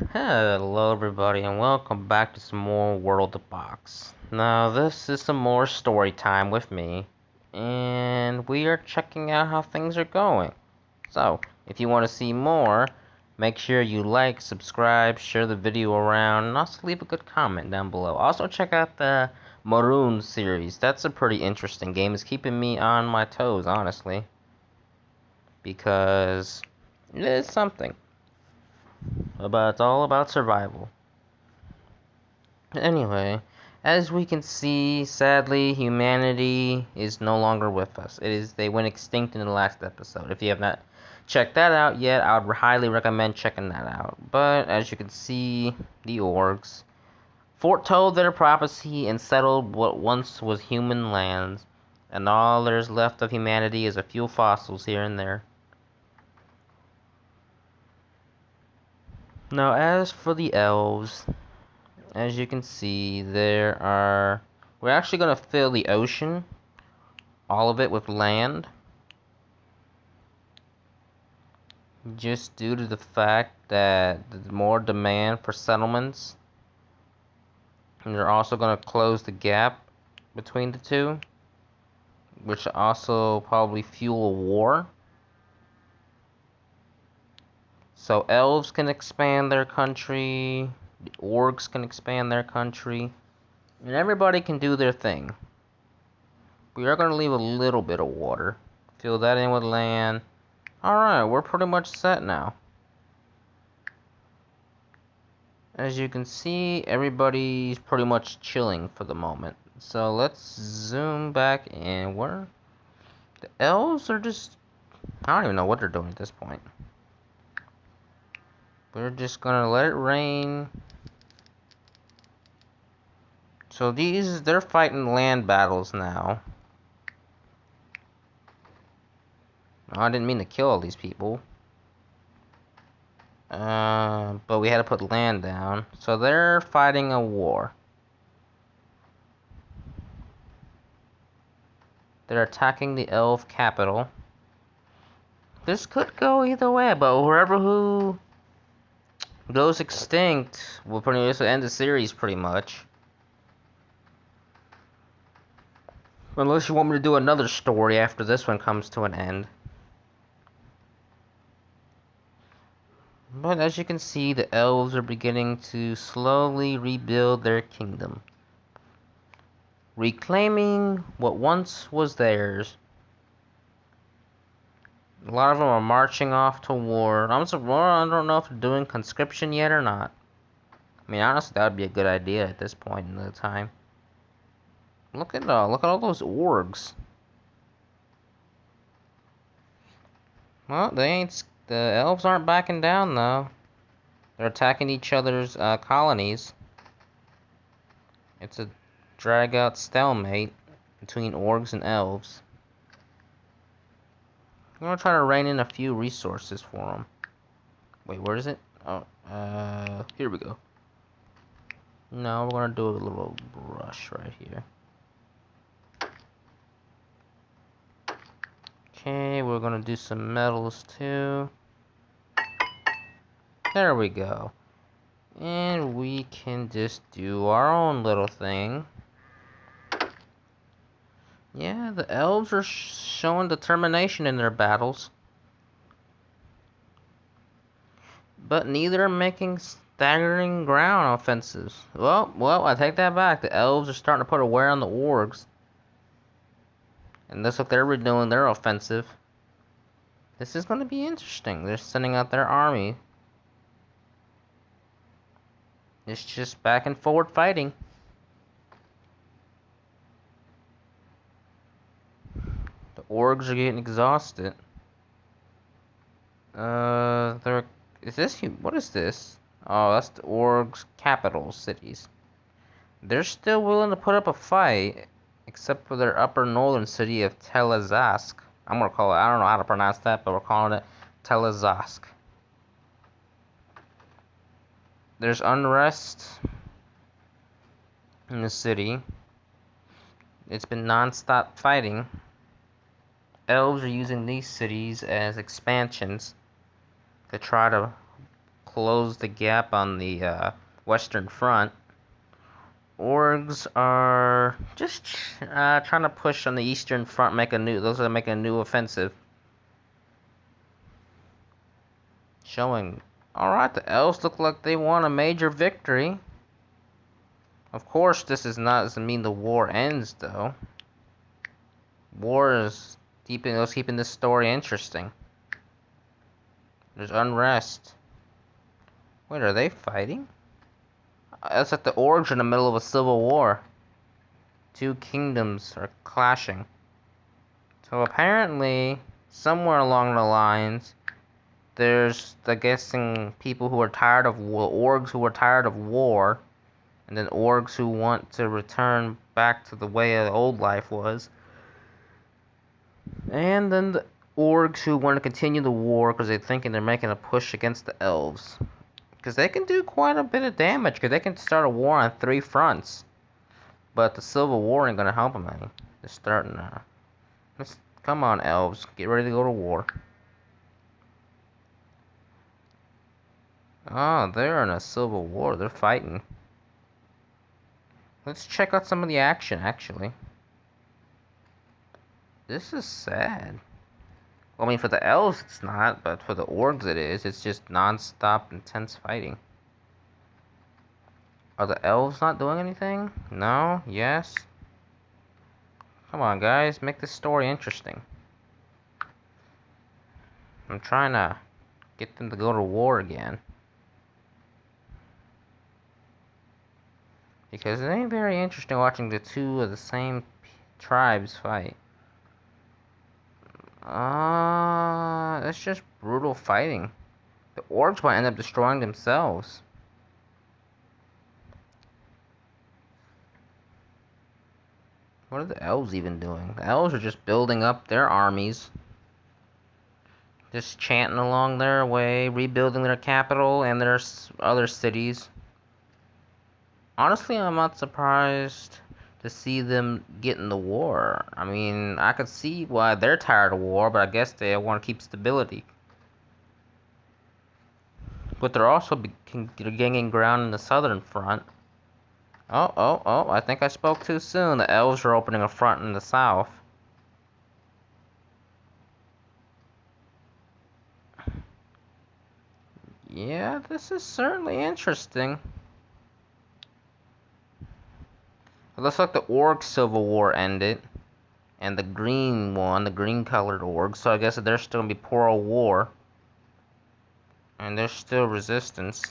Hello everybody and welcome back to some more World of Box. Now this is some more story time with me and we are checking out how things are going. So if you want to see more, make sure you like, subscribe, share the video around, and also leave a good comment down below. Also check out the Maroon series. That's a pretty interesting game. It's keeping me on my toes, honestly, because it is something. But it's all about survival. Anyway, as we can see, sadly, humanity is no longer with us. They went extinct in the last episode. If you have not checked that out yet, I would highly recommend checking that out. But as you can see, the orcs foretold their prophecy and settled what once was human lands, and all there's left of humanity is a few fossils here and there. Now, as for the elves, as you can see, we're actually going to fill the ocean, all of it, with land, just due to the fact that there's more demand for settlements. And they're also going to close the gap between the two, which also probably fuel a war. So elves can expand their country, the orcs can expand their country, and everybody can do their thing. We are going to leave a little bit of water, fill that in with land. Alright, we're pretty much set now. As you can see, everybody's pretty much chilling for the moment. So let's zoom back and the elves are just, I don't even know what they're doing at this point. We're just gonna let it rain. So they're fighting land battles now. I didn't mean to kill all these people. But we had to put land down. So they're fighting a war. They're attacking the elf capital. This could go either way, but whoever who goes extinct will pretty much end the series, pretty much. Unless you want me to do another story after this one comes to an end. But as you can see, the elves are beginning to slowly rebuild their kingdom, reclaiming what once was theirs. A lot of them are marching off to war. I don't know if they're doing conscription yet or not. I mean, honestly, that would be a good idea at this point in the time. Look at all those orgs. Well, the elves aren't backing down though. They're attacking each other's colonies. It's a drag-out stalemate between orgs and elves. I'm gonna try to rein in a few resources for them. Wait, where is it? Oh, here we go. No, we're gonna do a little brush right here. Okay, we're gonna do some metals too. There we go. And we can just do our own little thing. Yeah, the elves are showing determination in their battles. But neither are making staggering ground offensives. Well, I take that back. The elves are starting to put a wear on the orcs. And that's what they're redoing their offensive. This is going to be interesting. They're sending out their army. It's just back and forward fighting. The orgs are getting exhausted. What is this? Oh, that's the orgs' capital cities. They're still willing to put up a fight, except for their upper northern city of Telezask. I'm gonna call it, I don't know how to pronounce that, but we're calling it Telezask. There's unrest in the city. It's been non-stop fighting. Elves are using these cities as expansions to try to close the gap on the Western Front. Orgs are just trying to push on the Eastern Front, make a new offensive. Showing, alright, the elves look like they won a major victory. Of course, doesn't mean the war ends, though. War is keeping this story interesting. There's unrest. Wait, are they fighting? It's like the orcs are in the middle of a civil war. Two kingdoms are clashing. So apparently, somewhere along the lines, there's, I guessing, people who are tired of orgs who are tired of war, and then orgs who want to return back to the way the old life was. And then the orcs who want to continue the war because they're thinking they're making a push against the elves. Because they can do quite a bit of damage, because they can start a war on 3 fronts. But the Civil War ain't gonna help them any. They're starting now. Come on, elves. Get ready to go to war. Oh, they're in a civil war. They're fighting. Let's check out some of the action, actually. This is sad. Well, I mean, for the elves it's not, but for the orcs it is. It's just non-stop, intense fighting. Are the elves not doing anything? No? Yes? Come on, guys. Make this story interesting. I'm trying to get them to go to war again. Because it ain't very interesting watching the two of the same tribes fight. It's just brutal fighting. The orcs might end up destroying themselves. What are the elves even doing? The elves are just building up their armies. Just chanting along their way, rebuilding their capital and their other cities. Honestly, I'm not surprised to see them get in the war. I mean, I could see why they're tired of war, but I guess they want to keep stability. But they're also gaining ground in the southern front. Oh, I think I spoke too soon. The elves are opening a front in the south. Yeah, this is certainly interesting. It looks like the orc civil war ended. And the green one, the green colored orcs, so I guess there's still gonna be pro-war. And there's still resistance.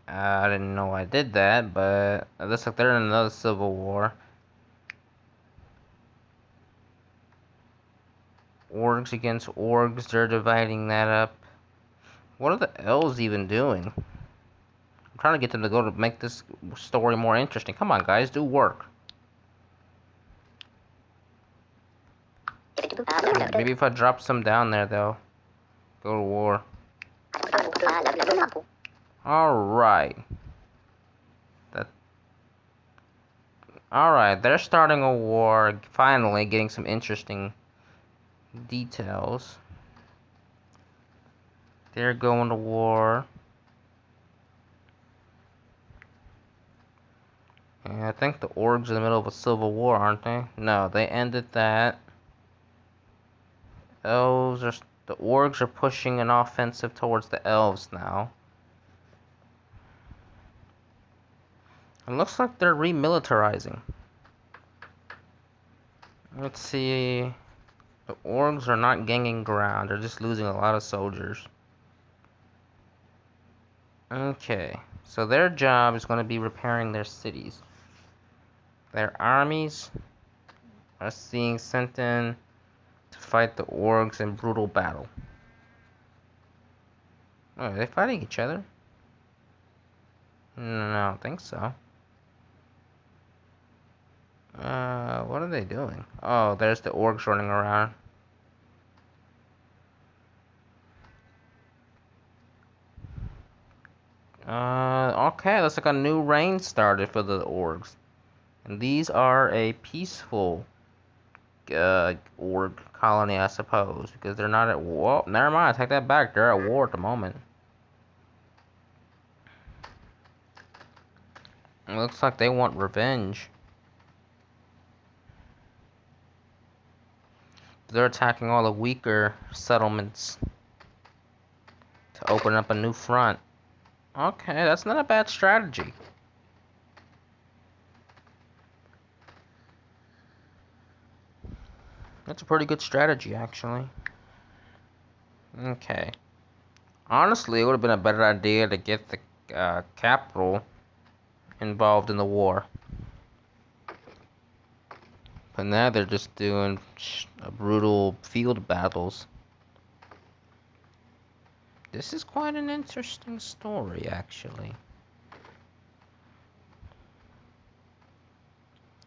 I didn't know I did that, but it looks like they're in another civil war. Orcs against orcs, they're dividing that up. What are the elves even doing? I'm trying to get them to go to make this story more interesting. Come on, guys, do work. Maybe if I drop some down there, they'll go to war. Alright. Alright, they're starting a war, finally getting some interesting details. They're going to war. And I think the orcs are in the middle of a civil war, aren't they? No, they ended that. The orcs are pushing an offensive towards the elves now. It looks like they're remilitarizing. Let's see. The orcs are not gaining ground. They're just losing a lot of soldiers. Okay. So their job is going to be repairing their cities. Their armies are being sent in to fight the orcs in brutal battle. Oh, are they fighting each other? No, I don't think so. What are they doing? Oh, there's the orcs running around. Okay, looks like a new reign started for the orcs. And these are a peaceful org colony, I suppose, because they're not at war. Never mind, I take that back. They're at war at the moment. It looks like they want revenge. They're attacking all the weaker settlements to open up a new front. Okay, that's not a bad strategy. That's a pretty good strategy, actually. Okay. Honestly, it would have been a better idea to get the capital involved in the war. But now they're just doing brutal field battles. This is quite an interesting story, actually.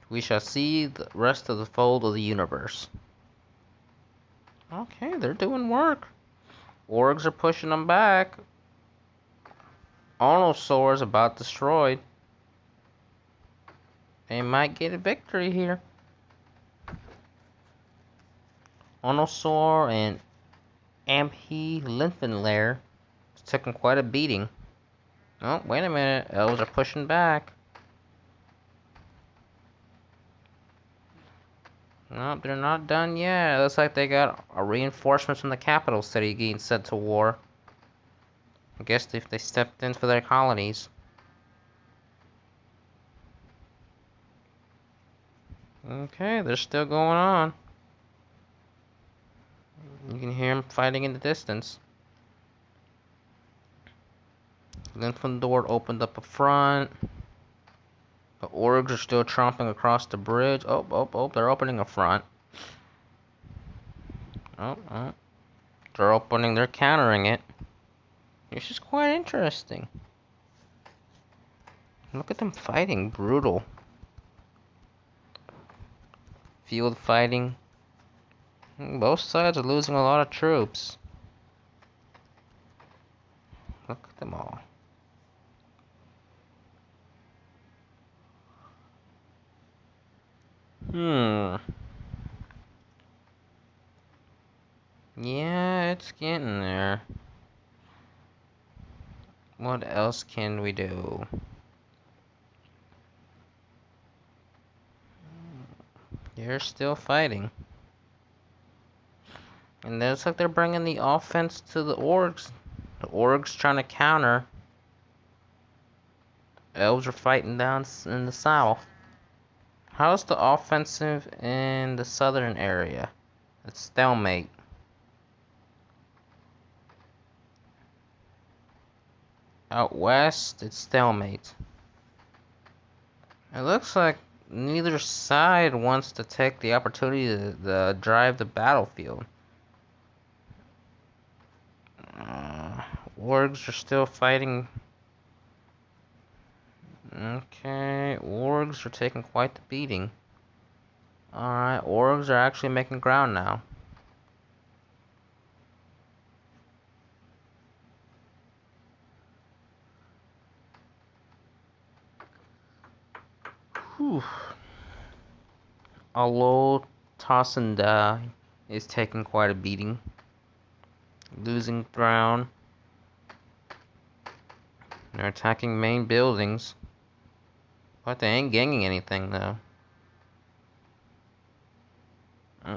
We shall see the rest of the fold of the universe. Okay, they're doing work. Orgs are pushing them back. Onosaur is about destroyed. They might get a victory here. Onosaur and Amhi Linfenlair taking quite a beating. Oh, wait a minute. Elves are pushing back. No, they're not done yet. Looks like they got a reinforcements from the capital city getting sent to war. I guess if they stepped in for their colonies. Okay, they're still going on. You can hear them fighting in the distance. Linfendor opened up a front. The orgs are still tromping across the bridge. Oh, they're opening a front. Oh. They're countering it. This is quite interesting. Look at them fighting. Brutal. Field fighting. Both sides are losing a lot of troops. Look at them all. Yeah, it's getting there. What else can we do? They're still fighting. And it looks like they're bringing the offense to the orgs. The orgs trying to counter. Elves are fighting down in the south. How's the offensive in the southern area? It's stalemate. Out west, it's stalemate. It looks like neither side wants to take the opportunity to drive the battlefield. Orgs are still fighting. Okay, orgs are taking quite the beating. Alright, orgs are actually making ground now. Whew. Alo Tossenda is taking quite a beating. Losing ground. They're attacking main buildings. But they ain't gaining anything, though.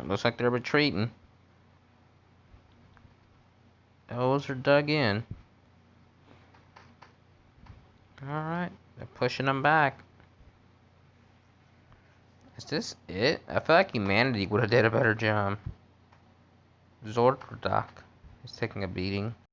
Looks like they're retreating. Those are dug in. Alright, they're pushing them back. Is this it? I feel like humanity would have did a better job. Zordrak is taking a beating.